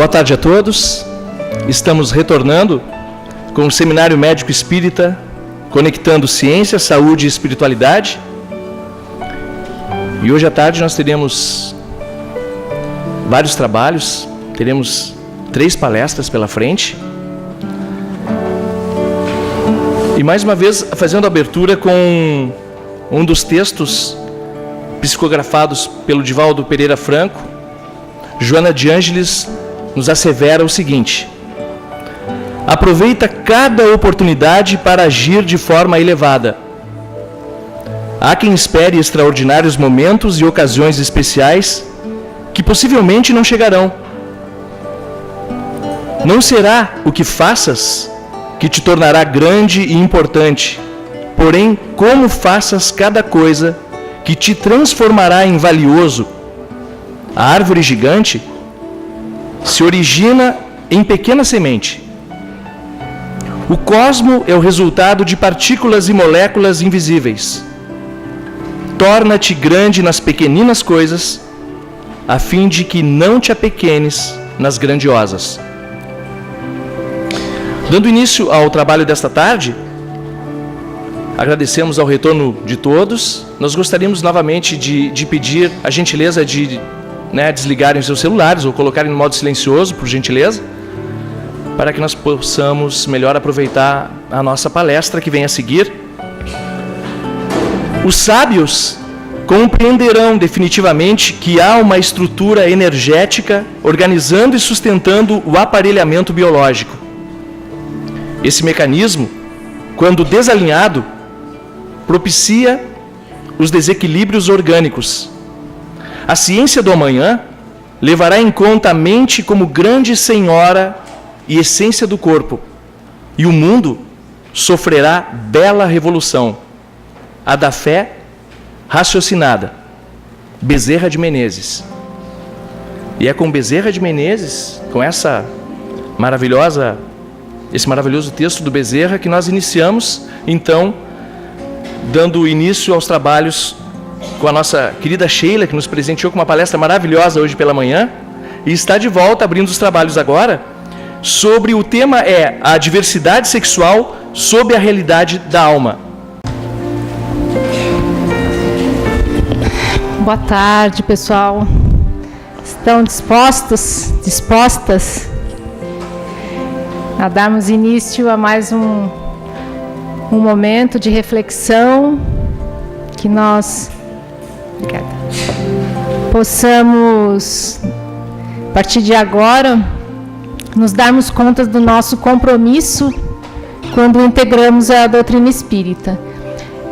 Boa tarde a todos. Estamos retornando com o Seminário Médico Espírita, conectando ciência, saúde e espiritualidade. E hoje à tarde nós teremos vários trabalhos, teremos 3 palestras pela frente. E mais uma vez fazendo abertura com um dos textos psicografados pelo Divaldo Pereira Franco. Joana de Ângeles nos assevera o seguinte: aproveita cada oportunidade para agir de forma elevada. Há quem espere extraordinários momentos e ocasiões especiais que possivelmente não chegarão. Não será o que faças que te tornará grande e importante, porém como faças cada coisa que te transformará em valioso. A árvore gigante se origina em pequena semente. O cosmo é o resultado de partículas e moléculas invisíveis. Torna-te grande nas pequeninas coisas, a fim de que não te apequenes nas grandiosas. Dando início ao trabalho desta tarde, agradecemos ao retorno de todos. Nós gostaríamos novamente de pedir a gentileza de desligarem os seus celulares ou colocarem no modo silencioso, por gentileza, para que nós possamos melhor aproveitar a nossa palestra que vem a seguir. Os sábios compreenderão definitivamente que há uma estrutura energética organizando e sustentando o aparelhamento biológico. Esse mecanismo, quando desalinhado, propicia os desequilíbrios orgânicos. A ciência do amanhã levará em conta a mente como grande senhora e essência do corpo, e o mundo sofrerá bela revolução, a da fé raciocinada. Bezerra de Menezes. E é com Bezerra de Menezes, com esse maravilhoso texto do Bezerra, que nós iniciamos, então, dando início aos trabalhos com a nossa querida Sheila, que nos presenteou com uma palestra maravilhosa hoje pela manhã, e está de volta abrindo os trabalhos agora, sobre o tema é a diversidade sexual sob a realidade da alma. Boa tarde, pessoal. Estão dispostas a darmos início a mais um momento de reflexão, que nós possamos, a partir de agora, nos darmos conta do nosso compromisso quando integramos a doutrina espírita.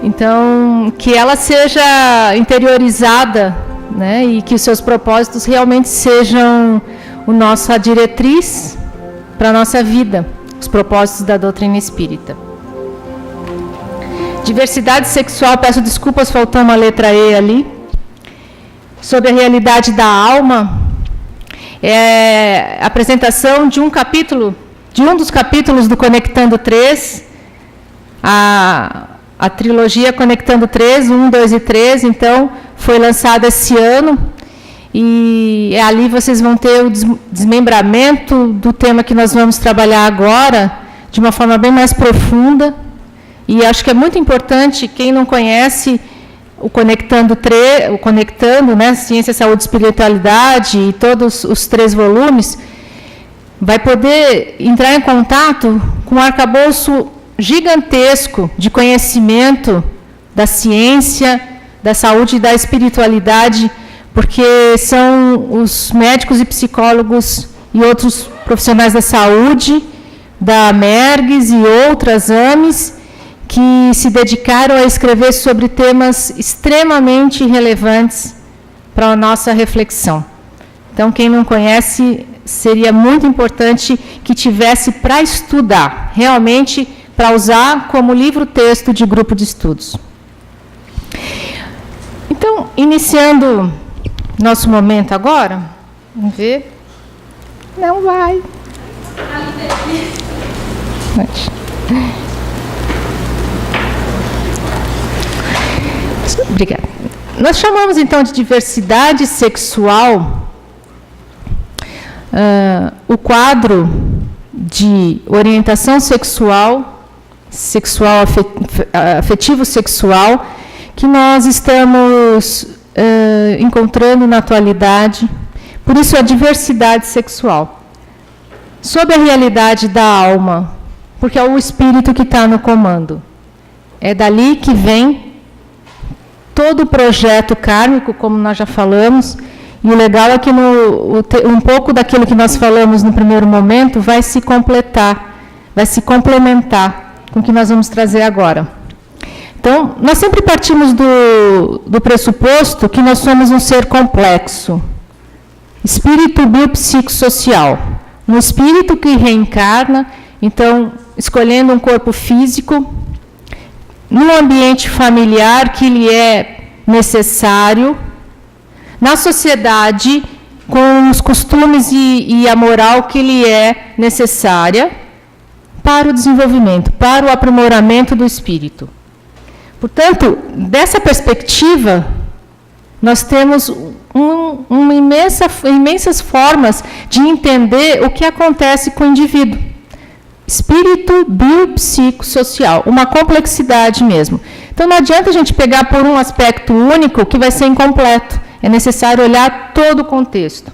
Então, que ela seja interiorizada, e que os seus propósitos realmente sejam a nossa diretriz para a nossa vida, os propósitos da doutrina espírita. Diversidade sexual, peço desculpas, faltou uma letra E ali. Sobre a realidade da alma, é a apresentação de um dos capítulos do Conectando 3, a trilogia Conectando 3, 1, 2 e 3, então, foi lançada esse ano, e ali vocês vão ter o desmembramento do tema que nós vamos trabalhar agora, de uma forma bem mais profunda, e acho que é muito importante, quem não conhece o Conectando, Ciência, Saúde e Espiritualidade, e todos os 3 volumes, vai poder entrar em contato com um arcabouço gigantesco de conhecimento da ciência, da saúde e da espiritualidade, porque são os médicos e psicólogos e outros profissionais da saúde, da Mergs e outras AMES, que se dedicaram a escrever sobre temas extremamente relevantes para a nossa reflexão. Então, quem não conhece, seria muito importante que tivesse para estudar, realmente para usar como livro-texto de grupo de estudos. Então, iniciando nosso momento agora, vamos ver. Não vai. Obrigada. Nós chamamos então de diversidade sexual o quadro de orientação sexual, afetivo-sexual, que nós estamos encontrando na atualidade, por isso a diversidade sexual. Sobre a realidade da alma, porque é o espírito que está no comando. É dali que vem todo o projeto kármico, como nós já falamos, e o legal é que um pouco daquilo que nós falamos no primeiro momento vai se completar, vai se complementar com o que nós vamos trazer agora. Então, nós sempre partimos do pressuposto que nós somos um ser complexo, espírito biopsicossocial, um espírito que reencarna, então, escolhendo um corpo físico, num ambiente familiar que lhe é necessário, na sociedade, com os costumes e a moral que lhe é necessária para o desenvolvimento, para o aprimoramento do espírito. Portanto, dessa perspectiva, nós temos imensas formas de entender o que acontece com o indivíduo. Espírito biopsicossocial, uma complexidade mesmo. Então, não adianta a gente pegar por um aspecto único que vai ser incompleto. É necessário olhar todo o contexto.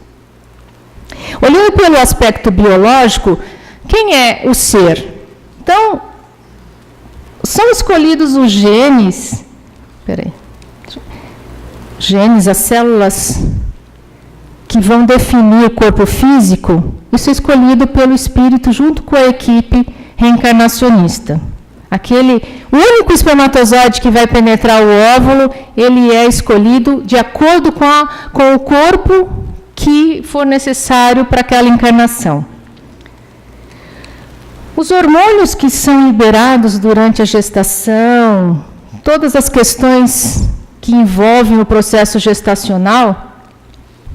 Olhando pelo aspecto biológico, quem é o ser? Então, são escolhidos os genes, genes, as células que vão definir o corpo físico, isso é escolhido pelo espírito junto com a equipe reencarnacionista. O único espermatozoide que vai penetrar o óvulo, ele é escolhido de acordo com o corpo que for necessário para aquela encarnação. Os hormônios que são liberados durante a gestação, todas as questões que envolvem o processo gestacional,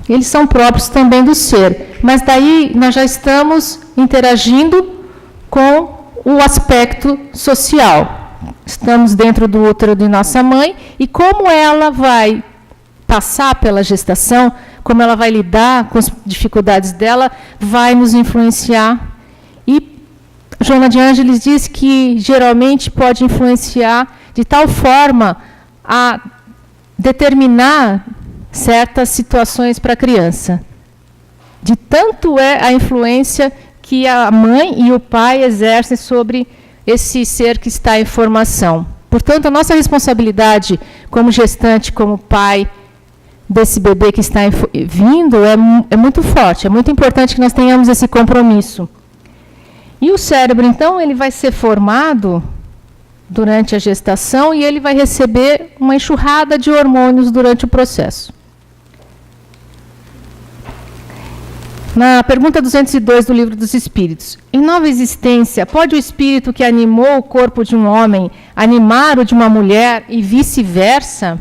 eles são próprios também do ser. Mas daí nós já estamos interagindo com o aspecto social. Estamos dentro do útero de nossa mãe e como ela vai passar pela gestação, como ela vai lidar com as dificuldades dela, vai nos influenciar. E Joana de Ângeles diz que geralmente pode influenciar de tal forma a determinar certas situações para a criança. De tanto é a influência que a mãe e o pai exercem sobre esse ser que está em formação. Portanto, a nossa responsabilidade como gestante, como pai desse bebê que está vindo é muito forte, é muito importante que nós tenhamos esse compromisso. E o cérebro, então, ele vai ser formado durante a gestação e ele vai receber uma enxurrada de hormônios durante o processo. Na pergunta 202 do Livro dos Espíritos, em nova existência, pode o espírito que animou o corpo de um homem animar o de uma mulher e vice-versa?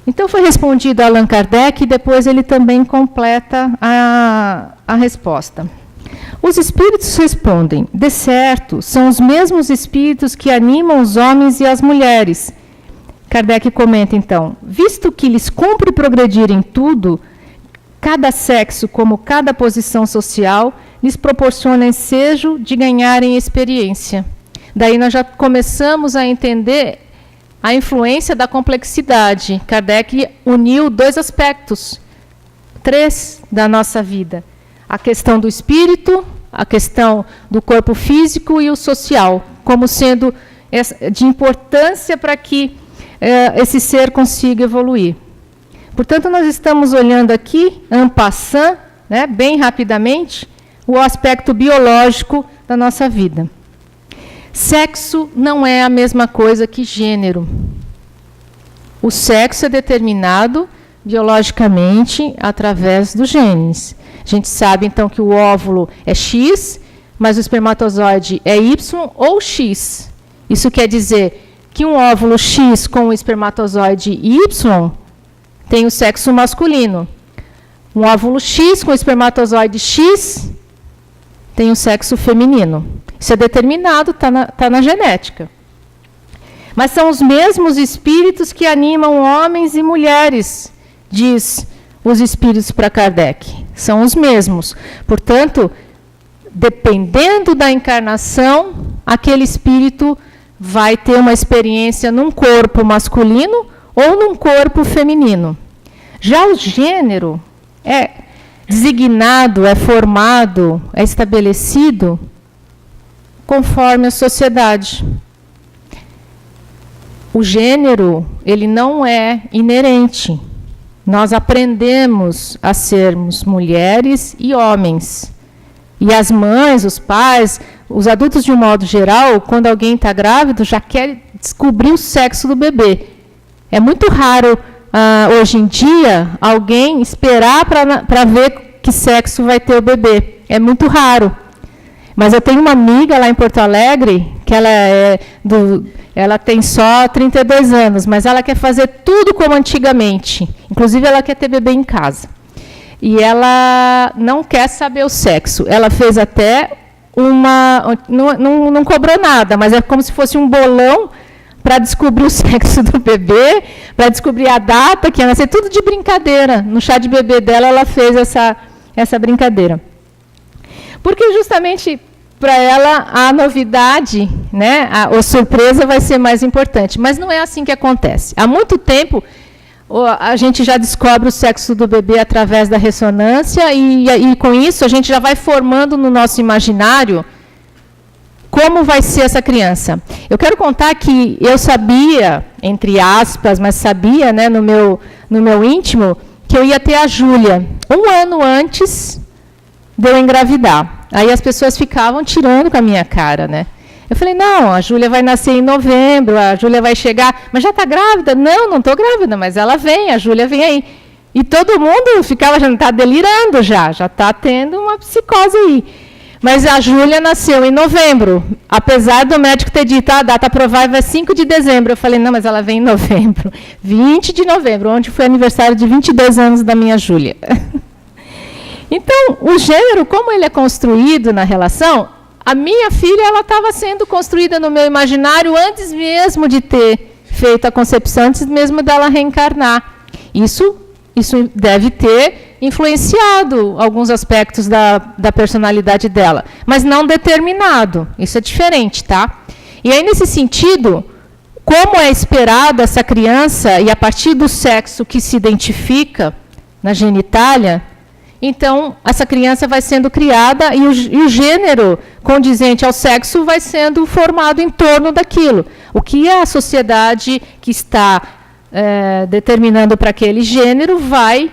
Então foi respondido a Allan Kardec e depois ele também completa a resposta. Os espíritos respondem, de certo, são os mesmos espíritos que animam os homens e as mulheres. Kardec comenta então, visto que lhes cumpre progredir em tudo, cada sexo, como cada posição social, lhes proporciona ensejo de ganharem experiência. Daí nós já começamos a entender a influência da complexidade. Kardec uniu 2 aspectos, 3 da nossa vida. A questão do espírito, a questão do corpo físico e o social, como sendo de importância para que esse ser consiga evoluir. Portanto, nós estamos olhando aqui, en passant, né, bem rapidamente, o aspecto biológico da nossa vida. Sexo não é a mesma coisa que gênero. O sexo é determinado biologicamente através dos genes. A gente sabe, então, que o óvulo é X, mas o espermatozoide é Y ou X. Isso quer dizer que um óvulo X com o espermatozoide Y tem o sexo masculino. Um óvulo X com espermatozoide X tem o sexo feminino. Isso é determinado, está na genética. Mas são os mesmos espíritos que animam homens e mulheres, diz os espíritos para Kardec. são os mesmos. Portanto, dependendo da encarnação, aquele espírito vai ter uma experiência num corpo masculino ou num corpo feminino. Já o gênero é designado, é formado, é estabelecido conforme a sociedade. O gênero, ele não é inerente. Nós aprendemos a sermos mulheres e homens. E as mães, os pais, os adultos de um modo geral, quando alguém está grávido, já quer descobrir o sexo do bebê. É muito raro, hoje em dia, alguém esperar para ver que sexo vai ter o bebê. É muito raro. Mas eu tenho uma amiga lá em Porto Alegre, que ela tem só 32 anos, mas ela quer fazer tudo como antigamente. Inclusive, ela quer ter bebê em casa. E ela não quer saber o sexo. Ela fez até não cobrou nada, mas é como se fosse um bolão para descobrir o sexo do bebê, para descobrir a data que ia nascer, tudo de brincadeira. No chá de bebê dela, ela fez essa brincadeira. Porque justamente para ela a novidade, né, a surpresa vai ser mais importante. Mas não é assim que acontece. Há muito tempo a gente já descobre o sexo do bebê através da ressonância e com isso a gente já vai formando no nosso imaginário como vai ser essa criança. Eu quero contar que eu sabia, entre aspas, mas sabia, né, no meu íntimo, que eu ia ter a Júlia 1 ano antes de eu engravidar. Aí as pessoas ficavam tirando com a minha cara, né? Eu falei, não, a Júlia vai nascer em novembro, a Júlia vai chegar, mas já está grávida? Não, não estou grávida, mas ela vem, a Júlia vem aí. E todo mundo ficava, já está delirando já está tendo uma psicose aí. Mas a Júlia nasceu em novembro, apesar do médico ter dito, a data provável é 5 de dezembro. Eu falei, não, mas ela vem em novembro, 20 de novembro, onde foi aniversário de 22 anos da minha Júlia. Então, o gênero, como ele é construído na relação, a minha filha ela estava sendo construída no meu imaginário antes mesmo de ter feito a concepção, antes mesmo dela reencarnar. Isso deve ter influenciado alguns aspectos da personalidade dela, mas não determinado. Isso é diferente, tá? E aí, nesse sentido, como é esperado essa criança, e a partir do sexo que se identifica na genitália, então, essa criança vai sendo criada e o gênero condizente ao sexo vai sendo formado em torno daquilo. O que a sociedade que está determinando para aquele gênero vai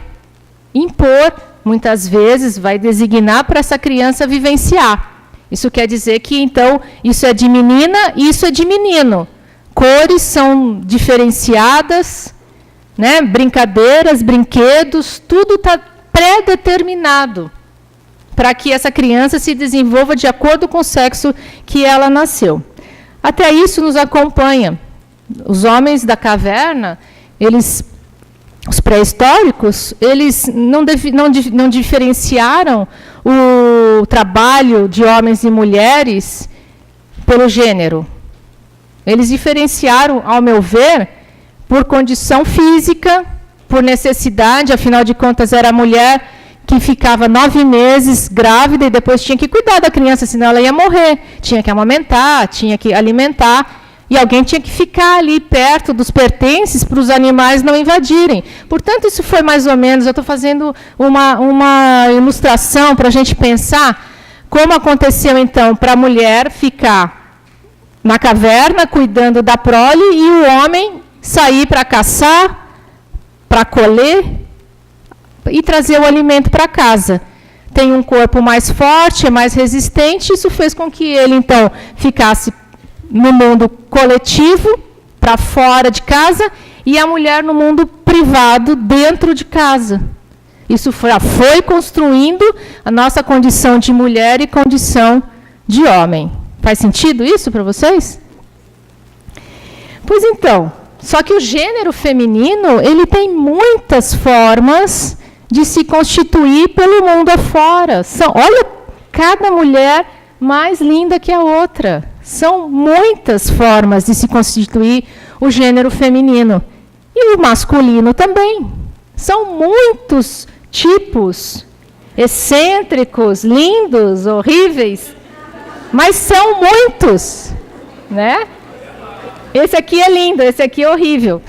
impor, muitas vezes, vai designar para essa criança vivenciar. Isso quer dizer que, então, isso é de menina e isso é de menino. Cores são diferenciadas, né? Brincadeiras, brinquedos, tudo está pré-determinado para que essa criança se desenvolva de acordo com o sexo que ela nasceu. Até isso nos acompanha. Os homens da caverna, os pré-históricos, eles não diferenciaram o trabalho de homens e mulheres pelo gênero. Eles diferenciaram, ao meu ver, por condição física, por necessidade, afinal de contas, era a mulher que ficava 9 meses grávida e depois tinha que cuidar da criança, senão ela ia morrer. Tinha que amamentar, tinha que alimentar, e alguém tinha que ficar ali perto dos pertences para os animais não invadirem. Portanto, isso foi mais ou menos, eu estou fazendo uma ilustração para a gente pensar como aconteceu, então, para a mulher ficar na caverna, cuidando da prole, e o homem sair para caçar, para colher e trazer o alimento para casa. Tem um corpo mais forte, é mais resistente, isso fez com que ele, então, ficasse no mundo coletivo, para fora de casa, e a mulher no mundo privado, dentro de casa. Isso foi construindo a nossa condição de mulher e condição de homem. Faz sentido isso para vocês? Pois então, só que o gênero feminino, ele tem muitas formas de se constituir pelo mundo afora. Olha, cada mulher mais linda que a outra. São muitas formas de se constituir o gênero feminino. E o masculino também. São muitos tipos. excêntricos, lindos, horríveis, mas são muitos, né? Esse aqui é lindo, esse aqui é horrível.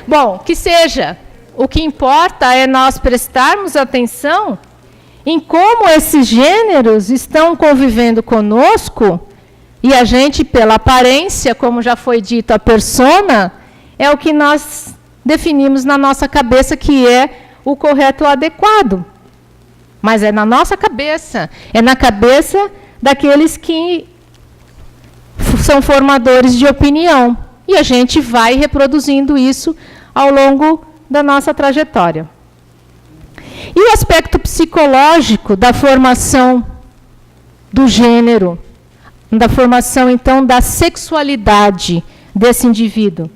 Bom, que seja. O que importa é nós prestarmos atenção em como esses gêneros estão convivendo conosco, e a gente, pela aparência, como já foi dito, a persona, é o que nós definimos na nossa cabeça que é o correto, o adequado. Mas é na nossa cabeça, é na cabeça daqueles que são formadores de opinião. E a gente vai reproduzindo isso ao longo da nossa trajetória. E o aspecto psicológico da formação do gênero, da formação, então, da sexualidade desse indivíduo.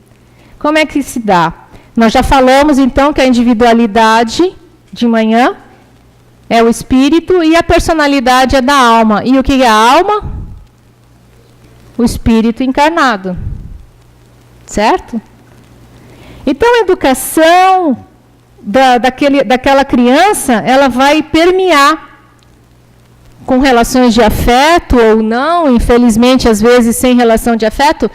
Como é que se dá? Nós já falamos, então, que a individualidade de manhã é o espírito e a personalidade é da alma. E o que é a alma? O espírito encarnado. Certo? Então, a educação daquela criança, ela vai permear com relações de afeto ou não, infelizmente, às vezes, sem relação de afeto,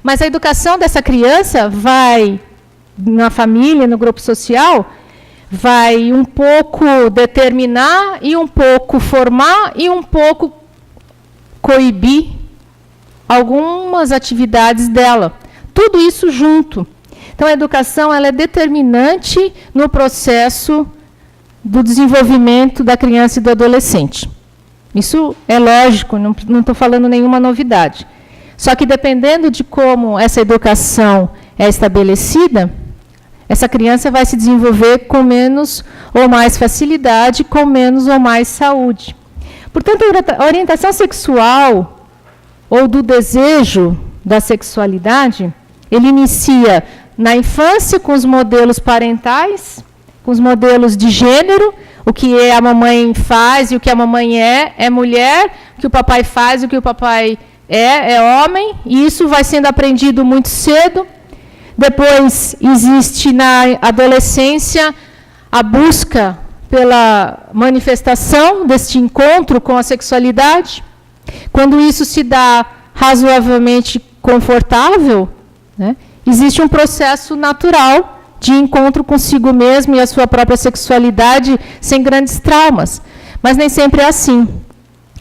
mas a educação dessa criança vai, na família, no grupo social, vai um pouco determinar e um pouco formar e um pouco coibir algumas atividades dela. Tudo isso junto. Então, a educação ela é determinante no processo do desenvolvimento da criança e do adolescente. Isso é lógico, não estou falando nenhuma novidade. Só que, dependendo de como essa educação é estabelecida, essa criança vai se desenvolver com menos ou mais facilidade, com menos ou mais saúde. Portanto, a orientação sexual ou do desejo da sexualidade, ele inicia na infância com os modelos parentais, com os modelos de gênero, o que a mamãe faz e o que a mamãe é mulher, o que o papai faz e o que o papai é homem, e isso vai sendo aprendido muito cedo. Depois existe na adolescência a busca pela manifestação deste encontro com a sexualidade. Quando isso se dá razoavelmente confortável, né, existe um processo natural de encontro consigo mesmo e a sua própria sexualidade sem grandes traumas. Mas nem sempre é assim.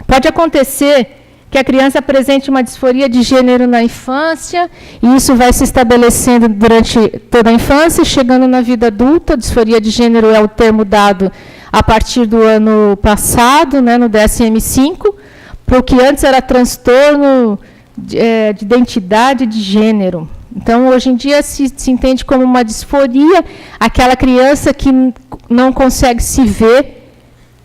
Pode acontecer que a criança apresente uma disforia de gênero na infância, e isso vai se estabelecendo durante toda a infância, chegando na vida adulta. Disforia de gênero é o termo dado a partir do ano passado, né, no DSM-5, para o que antes era transtorno de identidade de gênero. Então, hoje em dia, se entende como uma disforia aquela criança que não consegue se ver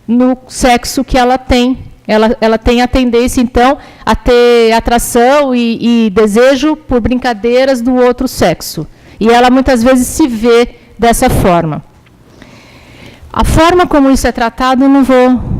no sexo que ela tem. Ela tem a tendência, então, a ter atração e desejo por brincadeiras do outro sexo. E ela, muitas vezes, se vê dessa forma. A forma como isso é tratado, eu não vou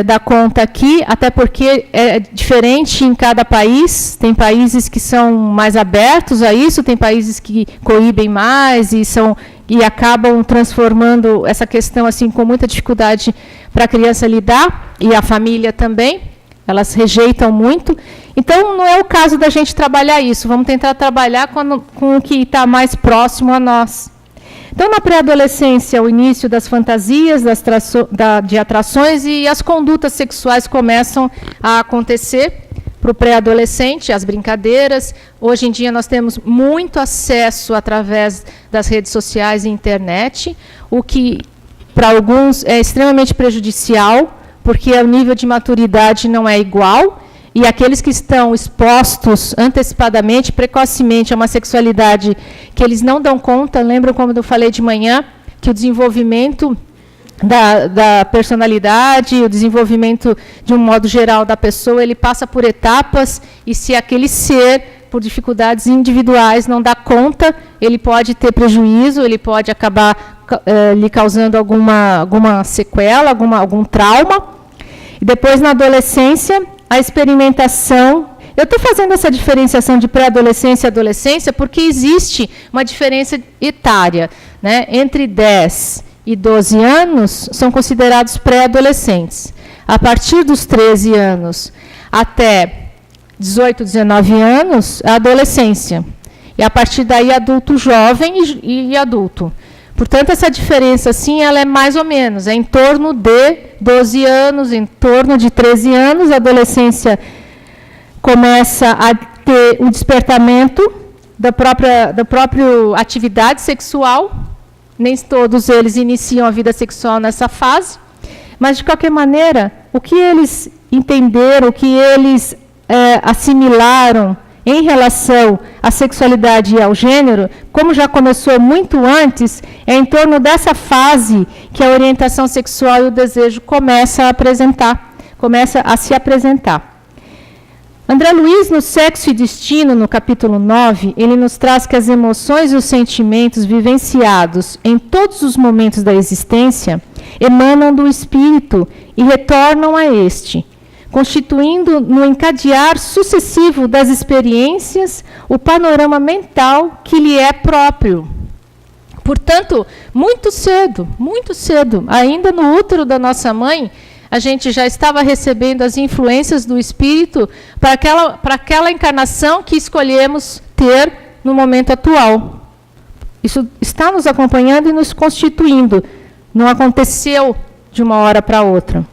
dar conta aqui, até porque é diferente em cada país. Tem países que são mais abertos a isso, tem países que coíbem mais e acabam transformando essa questão assim com muita dificuldade para a criança lidar, e a família também, elas rejeitam muito. Então, não é o caso da gente trabalhar isso, vamos tentar trabalhar com o que está mais próximo a nós. Então, na pré-adolescência, o início das fantasias, de atrações, e as condutas sexuais começam a acontecer para o pré-adolescente, as brincadeiras. Hoje em dia, nós temos muito acesso através das redes sociais e internet, o que, para alguns, é extremamente prejudicial, porque o nível de maturidade não é igual, e aqueles que estão expostos antecipadamente, precocemente, a uma sexualidade que eles não dão conta, lembram como eu falei de manhã, que o desenvolvimento da personalidade, o desenvolvimento, de um modo geral, da pessoa, ele passa por etapas, e se aquele ser, por dificuldades individuais, não dá conta, ele pode ter prejuízo, ele pode acabar lhe causando alguma sequela, algum trauma. E depois, na adolescência, a experimentação. Eu estou fazendo essa diferenciação de pré-adolescência e adolescência porque existe uma diferença etária, né, entre 10 e 12 anos são considerados pré-adolescentes. A partir dos 13 anos até 18, 19 anos, a adolescência. E a partir daí, adulto jovem e adulto. Portanto, essa diferença, assim, ela é mais ou menos, é em torno de 12 anos, em torno de 13 anos, a adolescência começa a ter o despertamento da própria atividade sexual. Nem todos eles iniciam a vida sexual nessa fase, mas, de qualquer maneira, o que eles entenderam, o que eles assimilaram em relação à sexualidade e ao gênero, como já começou muito antes, é em torno dessa fase que a orientação sexual e o desejo começa a se apresentar. André Luiz, no Sexo e Destino, no capítulo 9, ele nos traz que as emoções e os sentimentos vivenciados em todos os momentos da existência emanam do espírito e retornam a este, constituindo no encadear sucessivo das experiências o panorama mental que lhe é próprio. Portanto, muito cedo, ainda no útero da nossa mãe, a gente já estava recebendo as influências do espírito para aquela encarnação que escolhemos ter no momento atual. Isso está nos acompanhando e nos constituindo. Não aconteceu de uma hora para outra.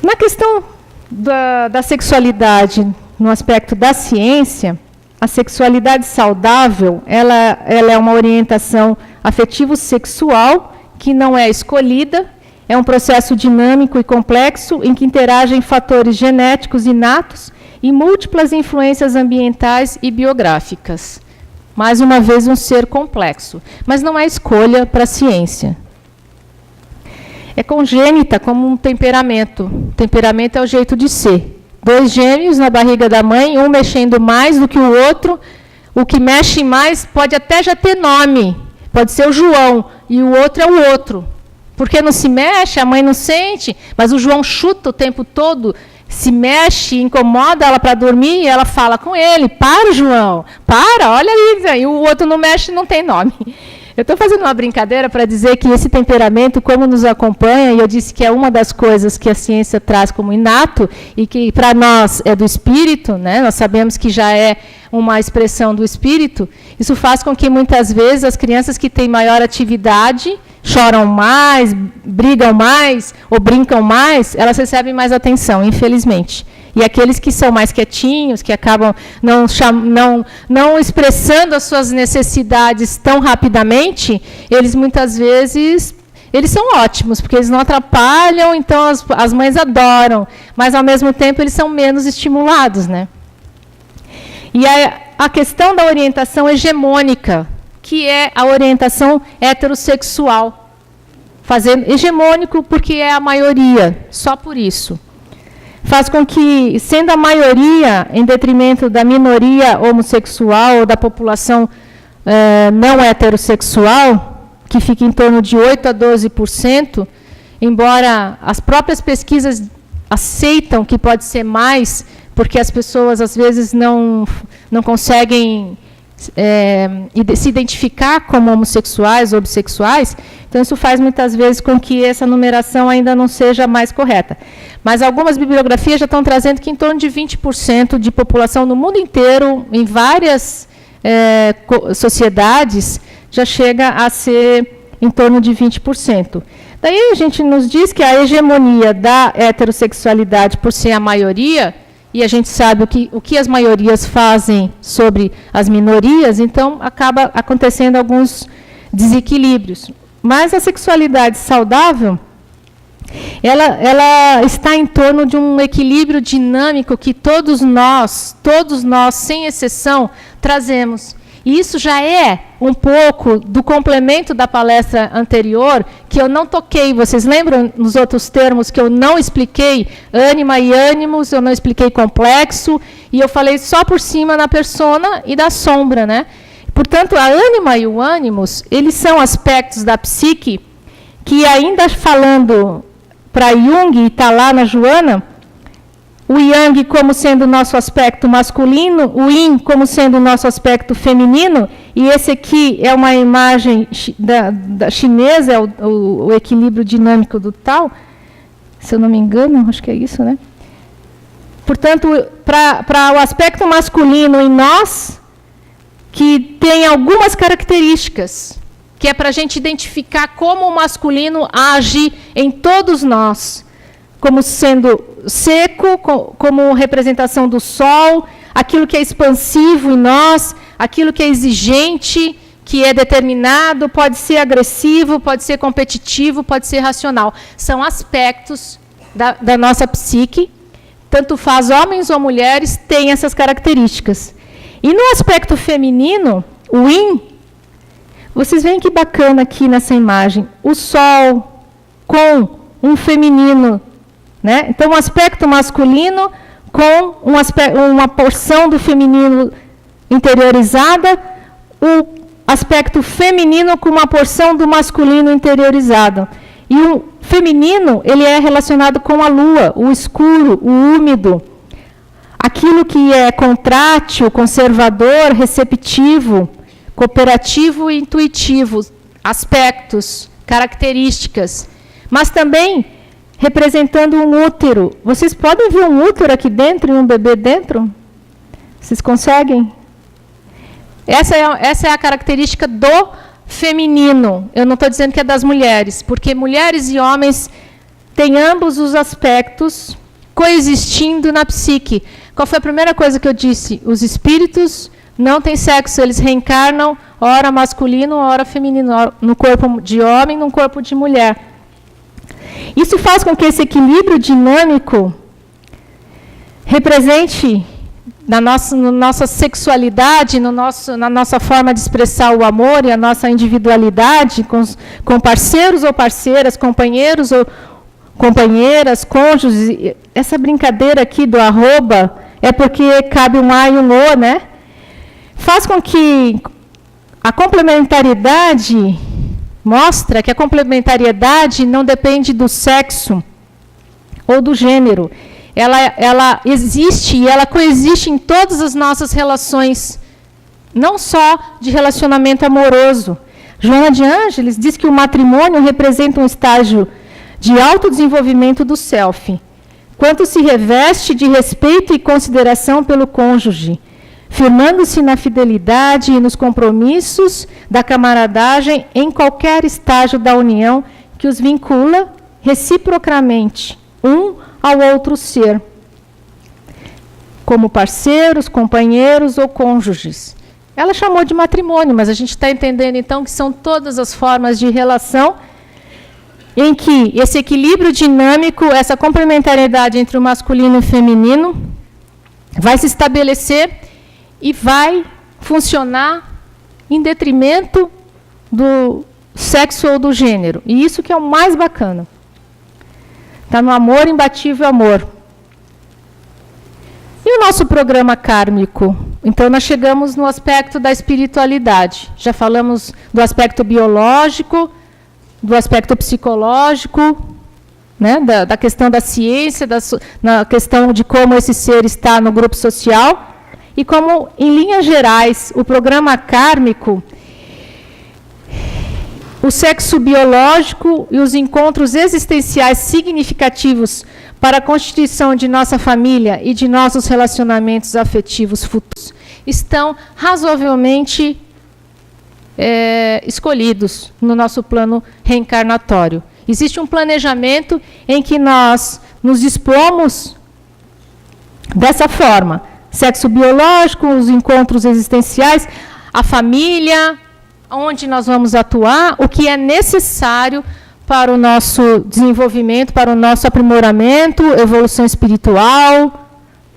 Na questão da sexualidade, no aspecto da ciência, a sexualidade saudável, ela é uma orientação afetivo-sexual que não é escolhida, é um processo dinâmico e complexo em que interagem fatores genéticos inatos e múltiplas influências ambientais e biográficas. Mais uma vez, um ser complexo, mas não é escolha para a ciência. É congênita como um temperamento. O temperamento é o jeito de ser. 2 gêmeos na barriga da mãe, um mexendo mais do que o outro. O que mexe mais pode até já ter nome. Pode ser o João, e o outro é o outro. Porque não se mexe, a mãe não sente, mas o João chuta o tempo todo, se mexe, incomoda ela para dormir, e ela fala com ele, para, João, para, olha aí, e o outro não mexe, não tem nome. Eu estou fazendo uma brincadeira para dizer que esse temperamento, como nos acompanha, e eu disse que é uma das coisas que a ciência traz como inato, e que para nós é do espírito, né? Nós sabemos que já é uma expressão do espírito, isso faz com que muitas vezes as crianças que têm maior atividade choram mais, brigam mais ou brincam mais, elas recebem mais atenção, infelizmente. E aqueles que são mais quietinhos, que acabam não expressando as suas necessidades tão rapidamente, eles muitas vezes eles são ótimos, porque eles não atrapalham, então as mães adoram, mas ao mesmo tempo eles são menos estimulados, né? E a questão da orientação hegemônica, que é a orientação heterossexual. Fazendo hegemônico porque é a maioria, só por isso. Faz com que, sendo a maioria em detrimento da minoria homossexual ou da população não heterossexual, que fica em torno de 8% a 12%, embora as próprias pesquisas aceitam que pode ser mais, porque as pessoas, às vezes, não conseguem se identificar como homossexuais ou bissexuais, então isso faz muitas vezes com que essa numeração ainda não seja mais correta. Mas algumas bibliografias já estão trazendo que em torno de 20% de população no mundo inteiro, em várias sociedades, já chega a ser em torno de 20%. Daí a gente nos diz que a hegemonia da heterossexualidade, por ser a maioria, e a gente sabe o que as maiorias fazem sobre as minorias, então acaba acontecendo alguns desequilíbrios. Mas a sexualidade saudável, ela está em torno de um equilíbrio dinâmico que todos nós, sem exceção, trazemos. E isso já é um pouco do complemento da palestra anterior, que eu não toquei. Vocês lembram nos outros termos que eu não expliquei? Ânima e ânimos, eu não expliquei complexo, e eu falei só por cima na persona e da sombra, né? Portanto, a ânima e o ânimos, eles são aspectos da psique que, ainda falando para Jung, e está lá na Joana, o yang como sendo o nosso aspecto masculino, o yin como sendo o nosso aspecto feminino, E esse aqui é uma imagem da chinesa, é o equilíbrio dinâmico do Tao, se eu não me engano, acho que é isso, né? Portanto, para o aspecto masculino em nós, que tem algumas características, que é para a gente identificar como o masculino age em todos nós, como sendo seco, como representação do sol, aquilo que é expansivo em nós, aquilo que é exigente, que é determinado, pode ser agressivo, pode ser competitivo, pode ser racional. São aspectos da nossa psique, tanto faz homens ou mulheres, têm essas características. E no aspecto feminino, o yin, vocês veem que bacana aqui nessa imagem, o sol com um feminino, né? Então, um aspecto masculino com uma porção do feminino interiorizada, o aspecto feminino com uma porção do masculino interiorizado. E o feminino, ele é relacionado com a lua, o escuro, o úmido, aquilo que é contrátil, conservador, receptivo, cooperativo e intuitivo, aspectos, características, mas também representando um útero. Vocês podem ver um útero aqui dentro e um bebê dentro? Vocês conseguem? Essa é a característica do feminino. Eu não estou dizendo que é das mulheres, porque mulheres e homens têm ambos os aspectos coexistindo na psique. Qual foi a primeira coisa que eu disse? Os espíritos não têm sexo, eles reencarnam, ora masculino, ora feminino, no corpo de homem, no corpo de mulher. Isso faz com que esse equilíbrio dinâmico represente na nossa sexualidade, na nossa forma de expressar o amor e a nossa individualidade com parceiros ou parceiras, companheiros ou companheiras, cônjuges. Essa brincadeira aqui do arroba é porque cabe um A e um O, né? Faz com que a complementariedade mostra que a complementariedade não depende do sexo ou do gênero. Ela existe e ela coexiste em todas as nossas relações, não só de relacionamento amoroso. Joana de Ângeles diz que o matrimônio representa um estágio de autodesenvolvimento do self, quanto se reveste de respeito e consideração pelo cônjuge, firmando-se na fidelidade e nos compromissos da camaradagem em qualquer estágio da união que os vincula reciprocamente, um ao outro ser, como parceiros, companheiros ou cônjuges. Ela chamou de matrimônio, mas a gente está entendendo, então, que são todas as formas de relação em que esse equilíbrio dinâmico, essa complementariedade entre o masculino e o feminino, vai se estabelecer e vai funcionar em detrimento do sexo ou do gênero. E isso que é o mais bacana. Está no amor, imbatível amor. E o nosso programa kármico? Então, nós chegamos no aspecto da espiritualidade. Já falamos do aspecto biológico, do aspecto psicológico, né, da questão da ciência, na questão de como esse ser está no grupo social. E como, em linhas gerais, o programa kármico, o sexo biológico e os encontros existenciais significativos para a constituição de nossa família e de nossos relacionamentos afetivos futuros estão razoavelmente escolhidos no nosso plano reencarnatório. Existe um planejamento em que nós nos dispomos dessa forma. Sexo biológico, os encontros existenciais, a família, onde nós vamos atuar, o que é necessário para o nosso desenvolvimento, para o nosso aprimoramento, evolução espiritual,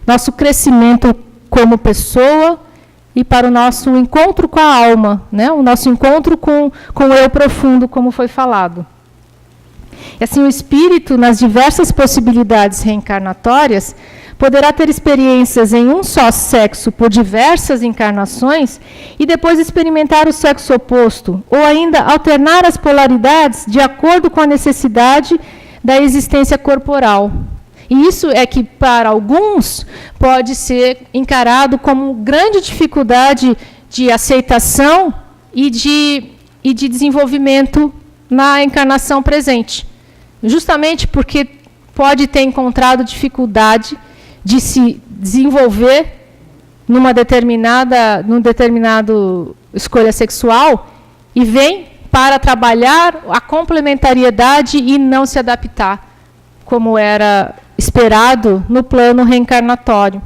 nosso crescimento como pessoa e para o nosso encontro com a alma, né? O nosso encontro com o eu profundo, como foi falado. E assim, o espírito, nas diversas possibilidades reencarnatórias, poderá ter experiências em um só sexo por diversas encarnações e depois experimentar o sexo oposto, ou ainda alternar as polaridades de acordo com a necessidade da existência corporal. E isso é que, para alguns, pode ser encarado como grande dificuldade de aceitação e de desenvolvimento na encarnação presente. Justamente porque pode ter encontrado dificuldade de se desenvolver numa determinada escolha sexual e vem para trabalhar a complementariedade e não se adaptar, como era esperado no plano reencarnatório.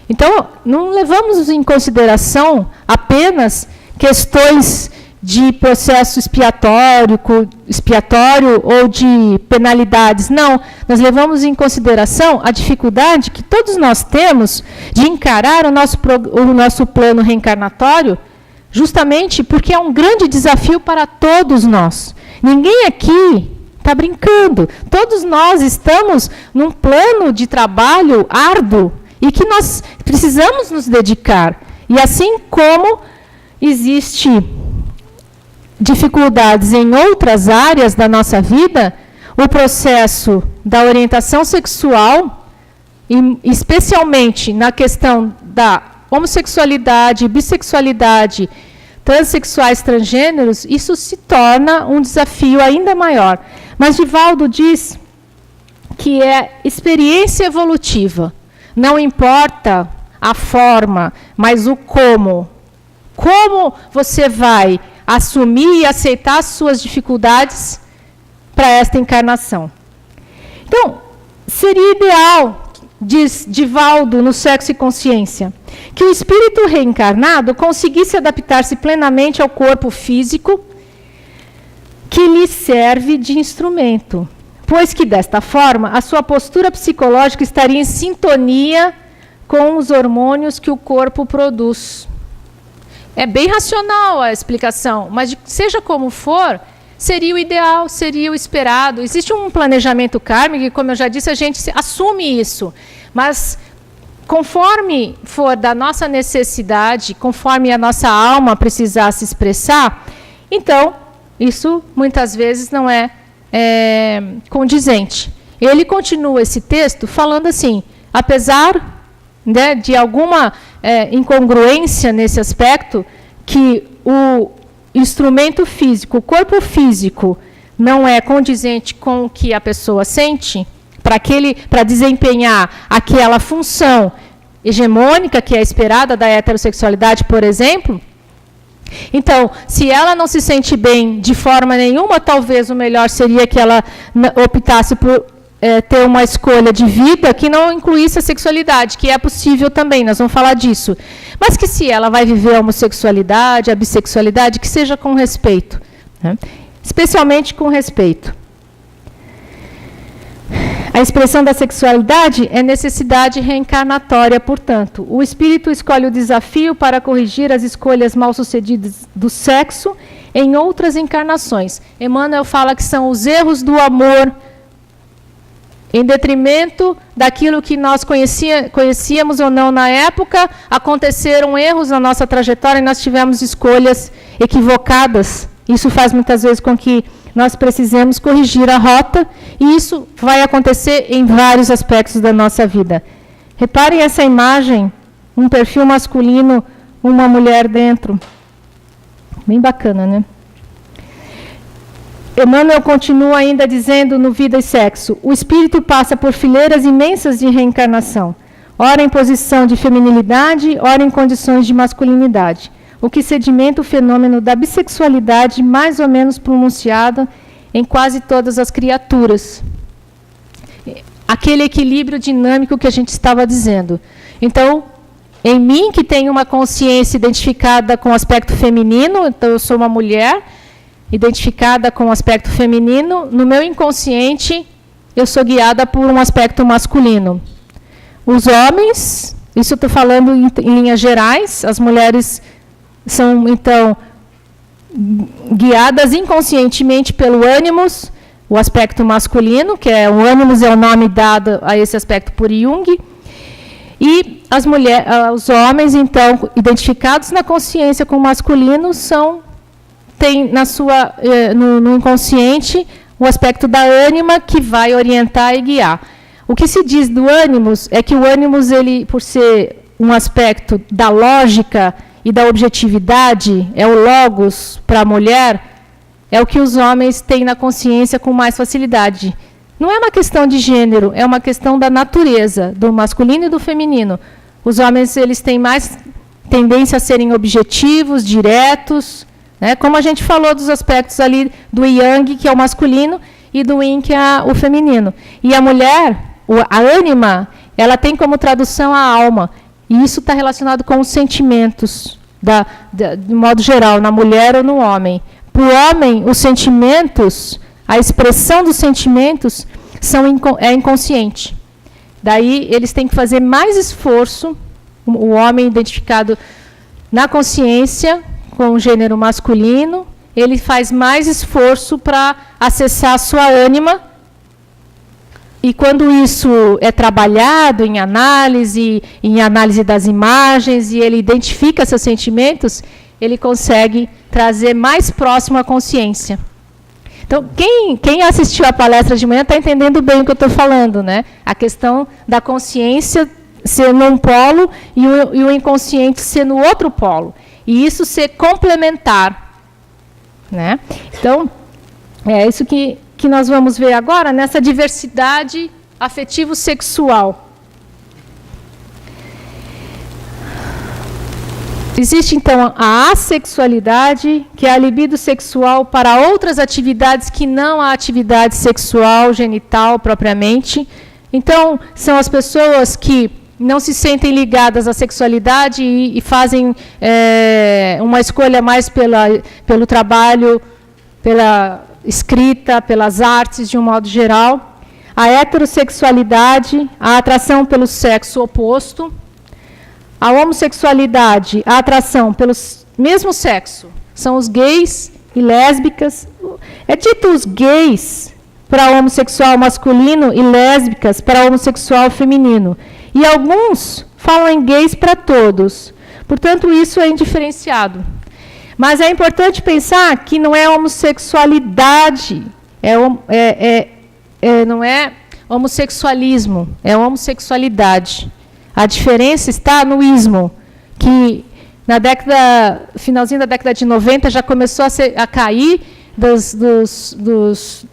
Então, não levamos em consideração apenas questões de processo expiatório ou de penalidades. Não, nós levamos em consideração a dificuldade que todos nós temos de encarar o nosso plano reencarnatório, justamente porque é um grande desafio para todos nós. Ninguém aqui está brincando. Todos nós estamos num plano de trabalho árduo e que nós precisamos nos dedicar. E assim como existe dificuldades em outras áreas da nossa vida, o processo da orientação sexual, e especialmente na questão da homossexualidade, bissexualidade, transexuais, transgêneros, isso se torna um desafio ainda maior. Mas Divaldo diz que é experiência evolutiva. Não importa a forma, mas o como. Como você vai assumir e aceitar as suas dificuldades para esta encarnação. Então, seria ideal, diz Divaldo no Sexo e Consciência, que o espírito reencarnado conseguisse adaptar-se plenamente ao corpo físico que lhe serve de instrumento, pois que, desta forma, a sua postura psicológica estaria em sintonia com os hormônios que o corpo produz. É bem racional a explicação, mas seja como for, seria o ideal, seria o esperado. Existe um planejamento kármico, e, como eu já disse, a gente assume isso. Mas, conforme for da nossa necessidade, conforme a nossa alma precisar se expressar, então, isso muitas vezes não é condizente. Ele continua esse texto falando assim, apesar de alguma incongruência nesse aspecto, que o instrumento físico, o corpo físico, não é condizente com o que a pessoa sente, para desempenhar aquela função hegemônica que é esperada da heterossexualidade, por exemplo. Então, se ela não se sente bem de forma nenhuma, talvez o melhor seria que ela optasse por ter uma escolha de vida que não incluísse a sexualidade, que é possível também, nós vamos falar disso. Mas que se ela vai viver a homossexualidade, a bissexualidade, que seja com respeito, né? Especialmente com respeito. A expressão da sexualidade é necessidade reencarnatória, portanto. O espírito escolhe o desafio para corrigir as escolhas mal-sucedidas do sexo em outras encarnações. Emmanuel fala que são os erros do amor, em detrimento daquilo que nós conhecíamos ou não na época, aconteceram erros na nossa trajetória e nós tivemos escolhas equivocadas. Isso faz muitas vezes com que nós precisemos corrigir a rota, e isso vai acontecer em vários aspectos da nossa vida. Reparem essa imagem, um perfil masculino, uma mulher dentro. Bem bacana, né? Emmanuel continua ainda dizendo no Vida e Sexo, o espírito passa por fileiras imensas de reencarnação, ora em posição de feminilidade, ora em condições de masculinidade, o que sedimenta o fenômeno da bissexualidade mais ou menos pronunciado em quase todas as criaturas. Aquele equilíbrio dinâmico que a gente estava dizendo. Então, em mim, que tenho uma consciência identificada com o aspecto feminino, então eu sou uma mulher, identificada com o aspecto feminino, no meu inconsciente, eu sou guiada por um aspecto masculino. Os homens, isso eu estou falando em linhas gerais, as mulheres são, então, guiadas inconscientemente pelo ânimos, o aspecto masculino, que é o ânimos é o nome dado a esse aspecto por Jung, e os homens, então, identificados na consciência com o masculino, tem no inconsciente o aspecto da ânima que vai orientar e guiar. O que se diz do ânimos é que o ânimos, ele, por ser um aspecto da lógica e da objetividade, é o logos para a mulher, é o que os homens têm na consciência com mais facilidade. Não é uma questão de gênero, é uma questão da natureza, do masculino e do feminino. Os homens, eles têm mais tendência a serem objetivos, diretos, né? Como a gente falou dos aspectos ali do yang, que é o masculino, e do yin, que é o feminino. E a mulher, a ânima, ela tem como tradução a alma. E isso está relacionado com os sentimentos, de modo geral, na mulher ou no homem. Para o homem, os sentimentos, a expressão dos sentimentos é inconsciente. Daí, eles têm que fazer mais esforço, o homem identificado na consciência, com o gênero masculino, ele faz mais esforço para acessar a sua ânima. E quando isso é trabalhado em análise das imagens, e ele identifica seus sentimentos, ele consegue trazer mais próximo à consciência. Então, quem assistiu a palestra de manhã está entendendo bem o que eu estou falando, né? A questão da consciência ser num polo e o inconsciente ser no outro polo. E isso ser complementar. Né? Então, é isso que nós vamos ver agora, nessa diversidade afetivo-sexual. Existe, então, a assexualidade, que é a libido sexual para outras atividades que não a atividade sexual, genital, propriamente. Então, são as pessoas que não se sentem ligadas à sexualidade e fazem uma escolha mais pelo trabalho, pela escrita, pelas artes, de um modo geral. A heterossexualidade, a atração pelo sexo oposto. A homossexualidade, a atração pelo mesmo sexo. São os gays e lésbicas. É dito os gays para o homossexual masculino e lésbicas para o homossexual feminino. E alguns falam em gays para todos. Portanto, isso é indiferenciado. Mas é importante pensar que não é homossexualidade, não é homossexualismo, é homossexualidade. A diferença está no ismo, que finalzinho da década de 90 já começou a cair dos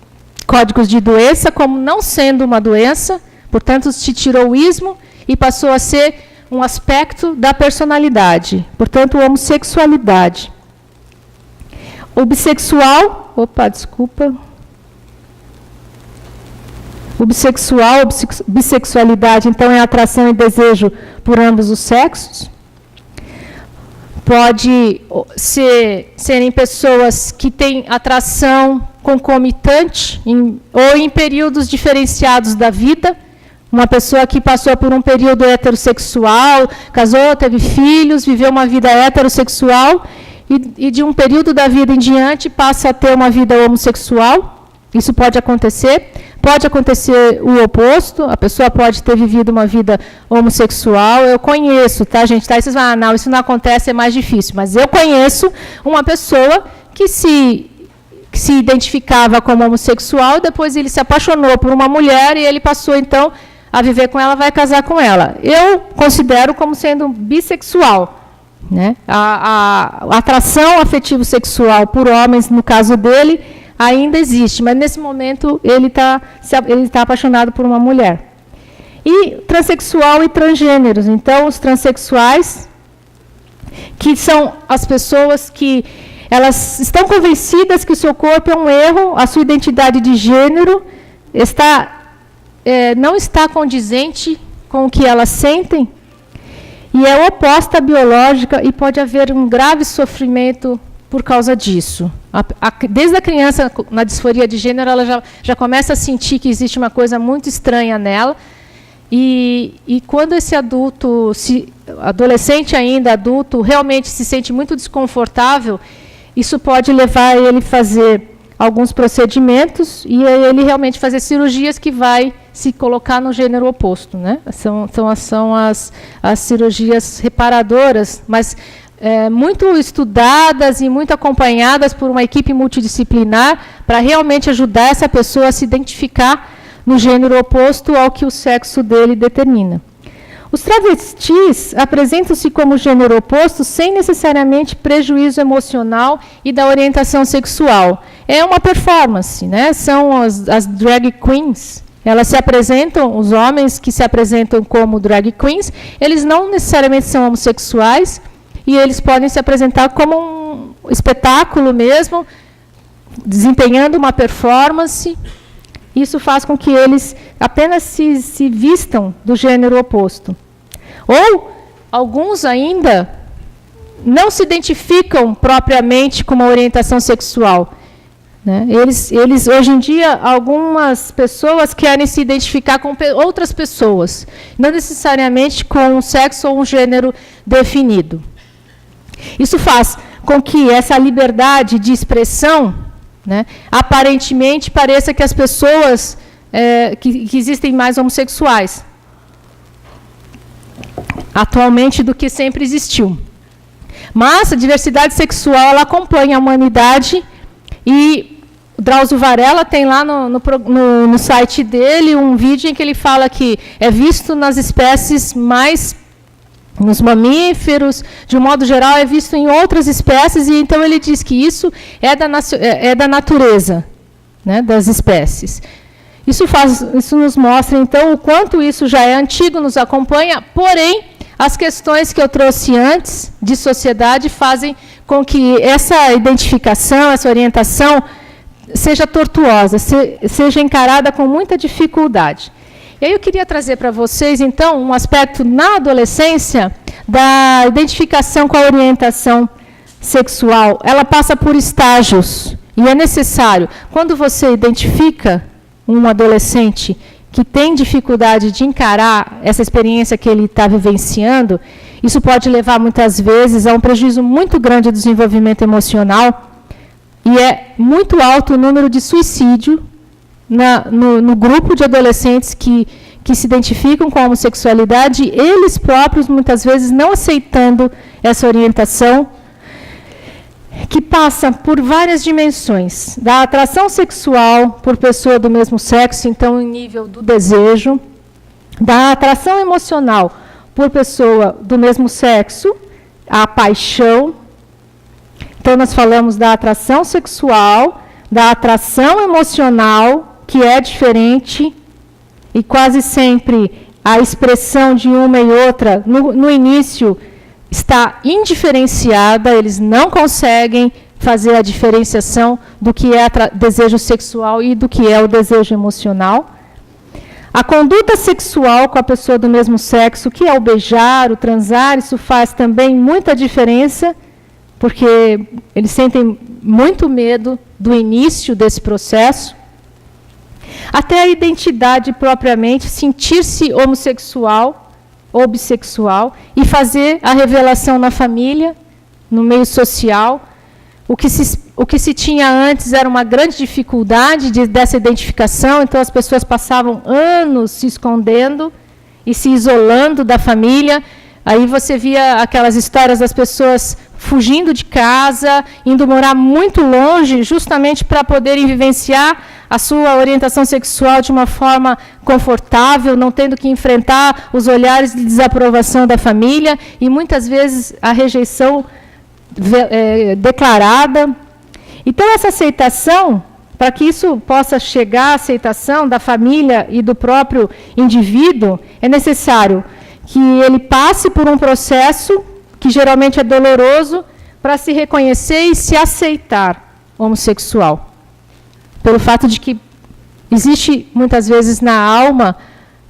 códigos de doença como não sendo uma doença, portanto, se tirou o ismo e passou a ser um aspecto da personalidade, portanto, homossexualidade. O bissexual, bissexualidade, então, é atração e desejo por ambos os sexos. Pode serem pessoas que têm atração concomitante ou em períodos diferenciados da vida. Uma pessoa que passou por um período heterossexual, casou, teve filhos, viveu uma vida heterossexual e de um período da vida em diante passa a ter uma vida homossexual. Isso pode acontecer. Pode acontecer o oposto, a pessoa pode ter vivido uma vida homossexual. Eu conheço, tá, gente? Tá? E vocês vão, não, isso não acontece, é mais difícil. Mas eu conheço uma pessoa que se identificava como homossexual, depois ele se apaixonou por uma mulher e ele passou, então, a viver com ela, vai casar com ela. Eu considero como sendo bissexual. Né? A atração afetivo-sexual por homens, no caso dele, ainda existe, mas nesse momento ele tá apaixonado por uma mulher. E transexual e transgêneros. Então, os transexuais, que são as pessoas que elas estão convencidas que o seu corpo é um erro, a sua identidade de gênero não está condizente com o que elas sentem, e é oposta à biológica, e pode haver um grave sofrimento por causa disso. Desde a criança, na disforia de gênero, ela já começa a sentir que existe uma coisa muito estranha nela, e quando esse adulto, adolescente ainda, adulto, realmente se sente muito desconfortável, isso pode levar ele a fazer alguns procedimentos e ele realmente fazer cirurgias que vai se colocar no gênero oposto, né? São as cirurgias reparadoras, mas muito estudadas e muito acompanhadas por uma equipe multidisciplinar para realmente ajudar essa pessoa a se identificar no gênero oposto ao que o sexo dele determina. Os travestis apresentam-se como gênero oposto sem necessariamente prejuízo emocional e da orientação sexual. É uma performance, né? São as drag queens. Elas se apresentam, os homens que se apresentam como drag queens, eles não necessariamente são homossexuais e eles podem se apresentar como um espetáculo mesmo, desempenhando uma performance. Isso faz com que eles apenas se vistam do gênero oposto. Ou alguns ainda não se identificam propriamente com uma orientação sexual. Né? Eles, hoje em dia, algumas pessoas querem se identificar com outras pessoas, não necessariamente com um sexo ou um gênero definido. Isso faz com que essa liberdade de expressão, né, aparentemente pareça que as pessoas, que existem mais homossexuais atualmente do que sempre existiu. Mas a diversidade sexual ela acompanha a humanidade e o Drauzio Varela tem lá no site dele um vídeo em que ele fala que é visto nas espécies mais, nos mamíferos, de um modo geral, é visto em outras espécies, e então ele diz que isso é da natureza, né, das espécies. Isso nos mostra, então, o quanto isso já é antigo, nos acompanha, porém, as questões que eu trouxe antes de sociedade fazem com que essa identificação, essa orientação, seja tortuosa, seja encarada com muita dificuldade. E aí eu queria trazer para vocês, então, um aspecto na adolescência da identificação com a orientação sexual. Ela passa por estágios e é necessário. Quando você identifica um adolescente que tem dificuldade de encarar essa experiência que ele está vivenciando, isso pode levar, muitas vezes, a um prejuízo muito grande do desenvolvimento emocional, e é muito alto o número de suicídio no grupo de adolescentes que se identificam com a homossexualidade, eles próprios, muitas vezes, não aceitando essa orientação, que passa por várias dimensões, da atração sexual por pessoa do mesmo sexo, então, em nível do desejo, da atração emocional por pessoa do mesmo sexo, a paixão. Então, nós falamos da atração sexual, da atração emocional, que é diferente, e quase sempre a expressão de uma e outra, no início, está indiferenciada, eles não conseguem fazer a diferenciação do que é desejo sexual e do que é o desejo emocional. A conduta sexual com a pessoa do mesmo sexo, que é o beijar, o transar, isso faz também muita diferença, porque eles sentem muito medo do início desse processo. Até a identidade propriamente, sentir-se homossexual ou bissexual e fazer a revelação na família, no meio social. O que se tinha antes era uma grande dificuldade dessa identificação, então as pessoas passavam anos se escondendo e se isolando da família. Aí você via aquelas histórias das pessoas fugindo de casa, indo morar muito longe, justamente para poderem vivenciar a sua orientação sexual de uma forma confortável, não tendo que enfrentar os olhares de desaprovação da família e, muitas vezes, a rejeição declarada. Então, essa aceitação, para que isso possa chegar à aceitação da família e do próprio indivíduo, é necessário que ele passe por um processo que geralmente é doloroso para se reconhecer e se aceitar homossexual. Pelo fato de que existe, muitas vezes, na alma,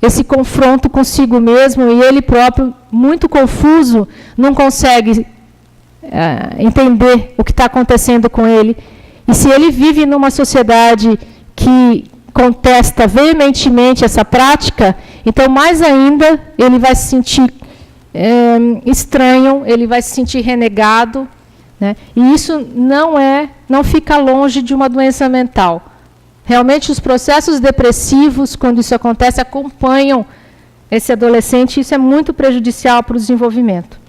esse confronto consigo mesmo, e ele próprio, muito confuso, não consegue entender o que está acontecendo com ele. E se ele vive numa sociedade que contesta veementemente essa prática, então, mais ainda, ele vai se sentir estranho, ele vai se sentir renegado, né? E isso não fica longe de uma doença mental. Realmente, os processos depressivos, quando isso acontece, acompanham esse adolescente, e isso é muito prejudicial para o desenvolvimento.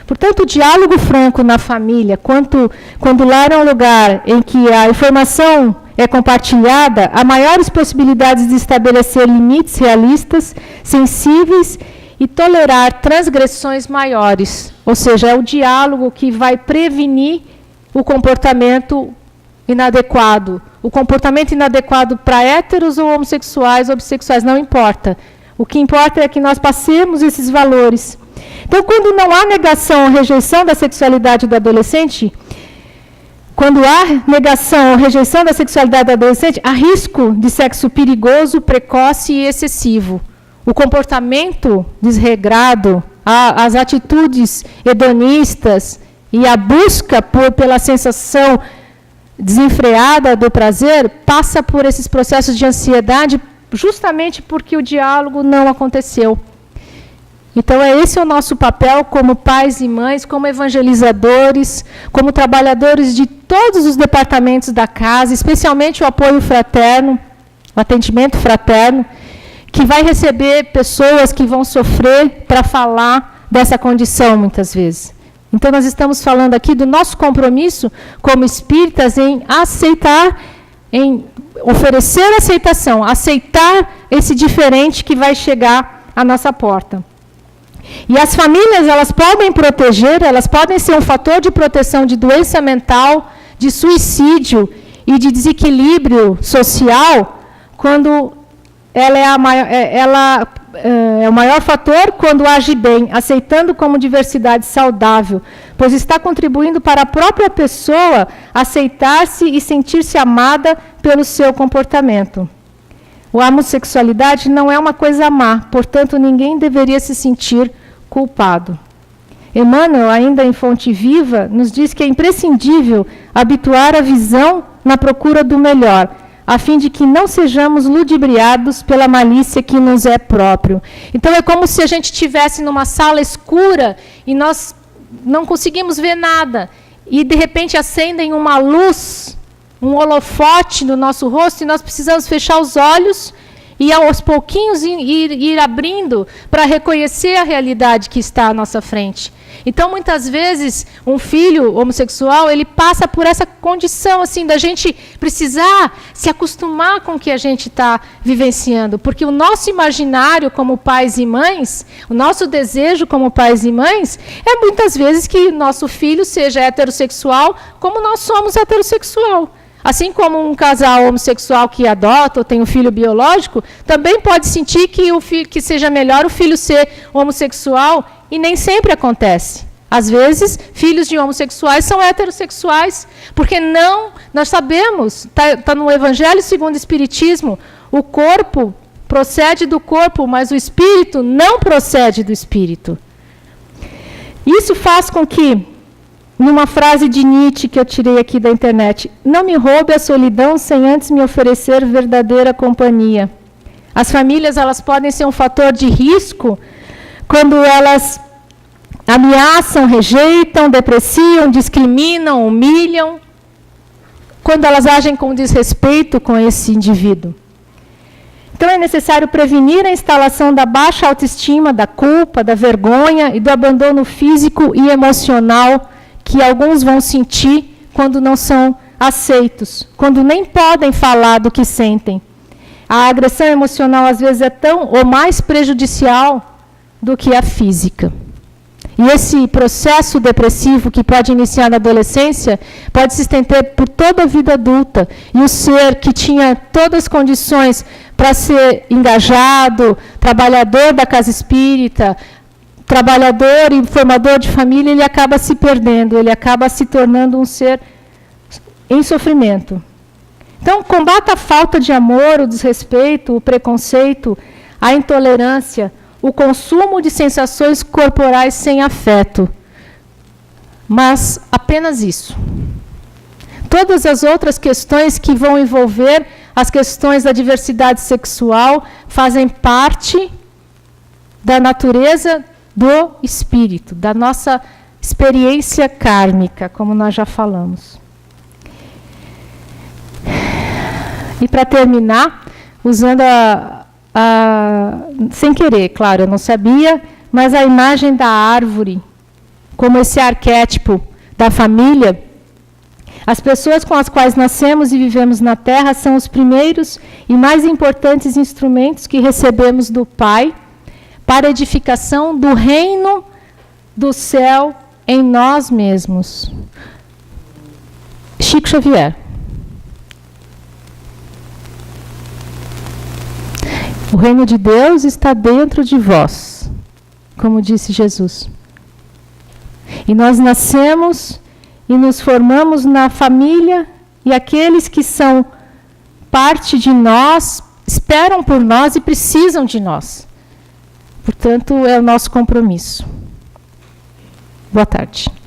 Portanto, o diálogo franco na família, quando lá é um lugar em que a informação é compartilhada, há maiores possibilidades de estabelecer limites realistas, sensíveis e tolerar transgressões maiores. Ou seja, é o diálogo que vai prevenir o comportamento inadequado. O comportamento inadequado para héteros ou homossexuais ou bissexuais, não importa. O que importa é que nós passemos esses valores. Então, quando não há negação ou rejeição da sexualidade do adolescente, quando há negação ou rejeição da sexualidade do adolescente, há risco de sexo perigoso, precoce e excessivo. O comportamento desregrado, as atitudes hedonistas e a busca pela sensação desenfreada do prazer passa por esses processos de ansiedade justamente porque o diálogo não aconteceu. Então, esse é o nosso papel como pais e mães, como evangelizadores, como trabalhadores de todos os departamentos da casa, especialmente o apoio fraterno, o atendimento fraterno, que vai receber pessoas que vão sofrer para falar dessa condição, muitas vezes. Então, nós estamos falando aqui do nosso compromisso como espíritas em aceitar, em oferecer aceitação, aceitar esse diferente que vai chegar à nossa porta. E as famílias, elas podem proteger, elas podem ser um fator de proteção de doença mental, de suicídio e de desequilíbrio social, quando ela é o maior fator quando age bem, aceitando como diversidade saudável, pois está contribuindo para a própria pessoa aceitar-se e sentir-se amada pelo seu comportamento. A homossexualidade não é uma coisa má, portanto, ninguém deveria se sentir culpado. Emmanuel, ainda em Fonte Viva, nos diz que é imprescindível habituar a visão na procura do melhor, a fim de que não sejamos ludibriados pela malícia que nos é próprio. Então, é como se a gente estivesse numa sala escura e nós não conseguimos ver nada, e, de repente, acendem uma luz, um holofote no nosso rosto, e nós precisamos fechar os olhos e, aos pouquinhos, ir abrindo para reconhecer a realidade que está à nossa frente. Então, muitas vezes, um filho homossexual, ele passa por essa condição, assim, da gente precisar se acostumar com o que a gente está vivenciando, porque o nosso imaginário como pais e mães, o nosso desejo como pais e mães, é muitas vezes que nosso filho seja heterossexual, como nós somos heterossexual. Assim como um casal homossexual que adota ou tem um filho biológico, também pode sentir que seja melhor o filho ser homossexual, e nem sempre acontece. Às vezes, filhos de homossexuais são heterossexuais, porque nós sabemos, está no Evangelho segundo o Espiritismo, o corpo procede do corpo, mas o espírito não procede do espírito. Isso faz com que, numa frase de Nietzsche que eu tirei aqui da internet, não me roube a solidão sem antes me oferecer verdadeira companhia. As famílias, elas podem ser um fator de risco quando elas ameaçam, rejeitam, depreciam, discriminam, humilham, quando elas agem com desrespeito com esse indivíduo. Então, é necessário prevenir a instalação da baixa autoestima, da culpa, da vergonha e do abandono físico e emocional que alguns vão sentir quando não são aceitos, quando nem podem falar do que sentem. A agressão emocional, às vezes, é tão ou mais prejudicial do que a física. E esse processo depressivo que pode iniciar na adolescência pode se estender por toda a vida adulta. E o ser que tinha todas as condições para ser engajado, trabalhador da casa espírita, trabalhador e formador de família, ele acaba se perdendo, ele acaba se tornando um ser em sofrimento. Então, combata a falta de amor, o desrespeito, o preconceito, a intolerância, o consumo de sensações corporais sem afeto. Mas apenas isso. Todas as outras questões que vão envolver as questões da diversidade sexual fazem parte da natureza do espírito, da nossa experiência kármica, como nós já falamos. E para terminar, usando sem querer, claro, eu não sabia, mas a imagem da árvore, como esse arquétipo da família, as pessoas com as quais nascemos e vivemos na Terra são os primeiros e mais importantes instrumentos que recebemos do Pai para a edificação do reino do céu em nós mesmos. Chico Xavier. O reino de Deus está dentro de vós, como disse Jesus. E nós nascemos e nos formamos na família, e aqueles que são parte de nós esperam por nós e precisam de nós. Portanto, é o nosso compromisso. Boa tarde.